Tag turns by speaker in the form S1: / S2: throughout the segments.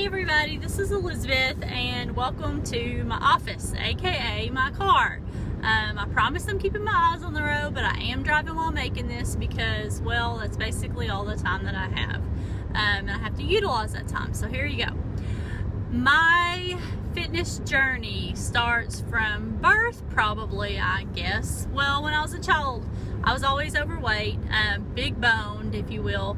S1: Hey everybody, this is Elizabeth and welcome to my office, aka my car. I promise I'm keeping my eyes on the road, but I am driving while making this because, well, that's basically all the time that I have. And I have to utilize that time, so here you go. My fitness journey starts from birth, probably, I guess. Well, when I was a child, I was always overweight, big boned, if you will.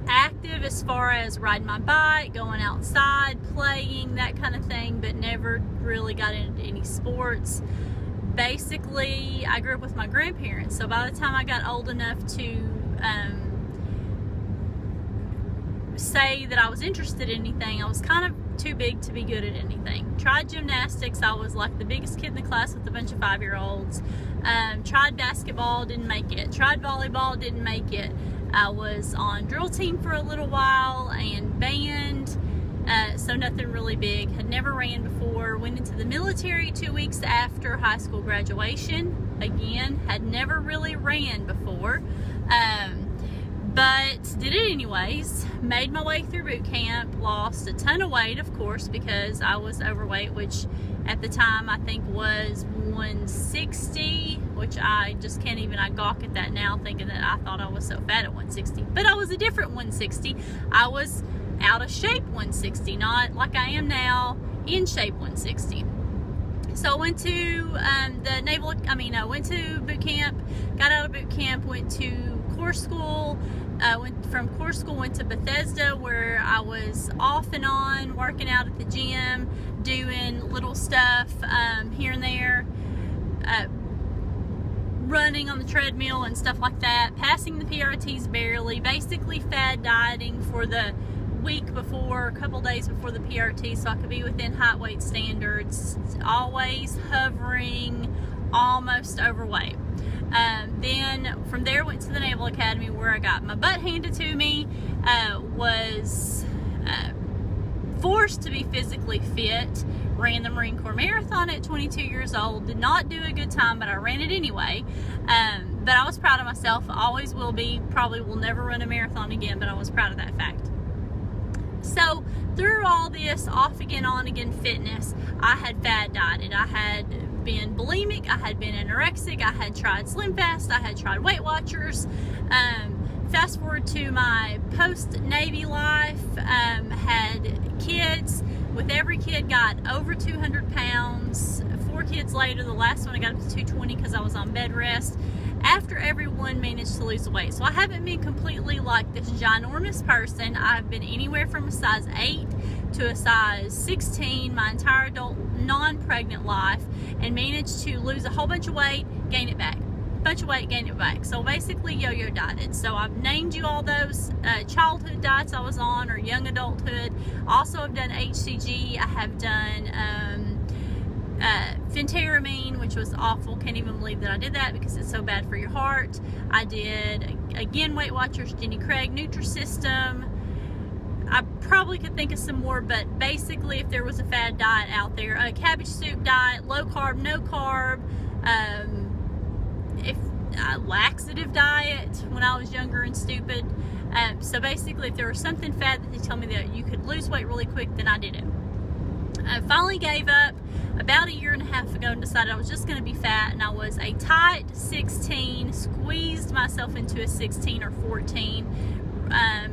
S1: Active as far as riding my bike, going outside, playing, that kind of thing, but never really got into any sports. Basically, I grew up with my grandparents, so by the time I got old enough to say that I was interested in anything, I was kind of too big to be good at anything. Tried gymnastics, I was like the biggest kid in the class with a bunch of 5-year-olds. Tried basketball, didn't make it. Tried volleyball, didn't make it. I was on drill team for a little while and band, so nothing really big. Had never ran before. Went into the military 2 weeks after high school graduation. Again, had never really ran before, but did it anyways. Made my way through boot camp, lost a ton of weight, of course, because I was overweight, which at the time I think was 160, which I just can't even, I gawk at that now thinking that I thought I was so fat at 160, but I was a different 160. I was out of shape 160, not like I am now, in shape 160. So I went to went to boot camp, got out of boot camp, went to core school, went from core school, went to Bethesda, where I was off and on working out at the gym, doing little stuff here and there, running on the treadmill and stuff like that, passing the PRTs barely, basically fad dieting for the week before, a couple days before the PRT, so I could be within height weight standards, always hovering almost overweight. Then from there went to the Naval Academy, where I got my butt handed to me, was forced to be physically fit, ran the Marine Corps Marathon at 22 years old, did not do a good time, but I ran it anyway. But I was proud of myself, always will be, probably will never run a marathon again, but I was proud of that fact. So through all this off again, on again fitness, I had fad dieted. I had been bulimic, I had been anorexic, I had tried Slim Fast, I had tried Weight Watchers. Fast forward to my post-Navy life, had kids. With every kid, got over 200 pounds. 4 kids later, the last one I got up to 220 because I was on bed rest. After everyone managed to lose weight. So I haven't been completely like this ginormous person. I've been anywhere from a size 8 to a size 16 my entire adult non-pregnant life, and managed to lose a whole bunch of weight, gain it back. Bunch of weight, gain it back. So basically yo-yo dieted. So I've named you all those childhood diets I was on, or young adulthood. Also I've done HCG. I have done phentermine, which was awful. Can't even believe that I did that because it's so bad for your heart. I did, again, Weight Watchers, Jenny Craig, Nutrisystem. I probably could think of some more, but basically if there was a fad diet out there, a cabbage soup diet, low carb, no carb, laxative diet when I was younger and stupid. So basically if there was something fad that they tell me that you could lose weight really quick, then I did it. I finally gave up about a year and a half ago and decided I was just going to be fat, and I was a tight 16, squeezed myself into a 16 or 14,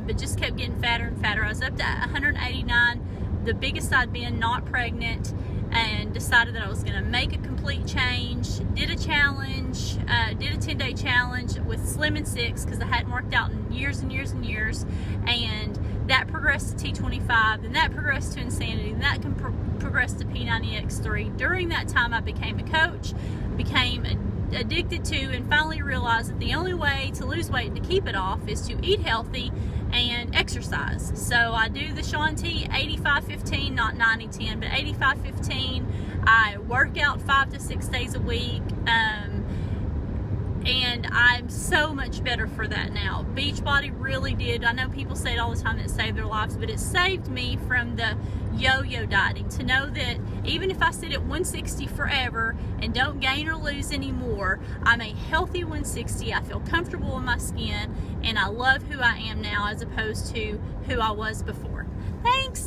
S1: but just kept getting fatter and fatter. I was up to 189, the biggest I'd been not pregnant, and decided that I was going to make a complete change. Did a challenge, did a 10-day challenge with Slim and 6 because I hadn't worked out in years and years and years, and that progressed to T25, then that progressed to Insanity, and that can progress to P90X3. During that time I became a coach, became addicted to, and finally realized that the only way to lose weight and to keep it off is to eat healthy and exercise. So I do the Shaun T 85-15, not 90-10, but 85-15. I work out 5 to 6 days a week, and I'm so much better for that now. Beachbody really did, I know people say it all the time, that it saved their lives, but it saved me from the yo-yo dieting, to know that even if I sit at 160 forever and don't gain or lose anymore, I'm a healthy 160, I feel comfortable in my skin, and I love who I am now as opposed to who I was before. Thanks!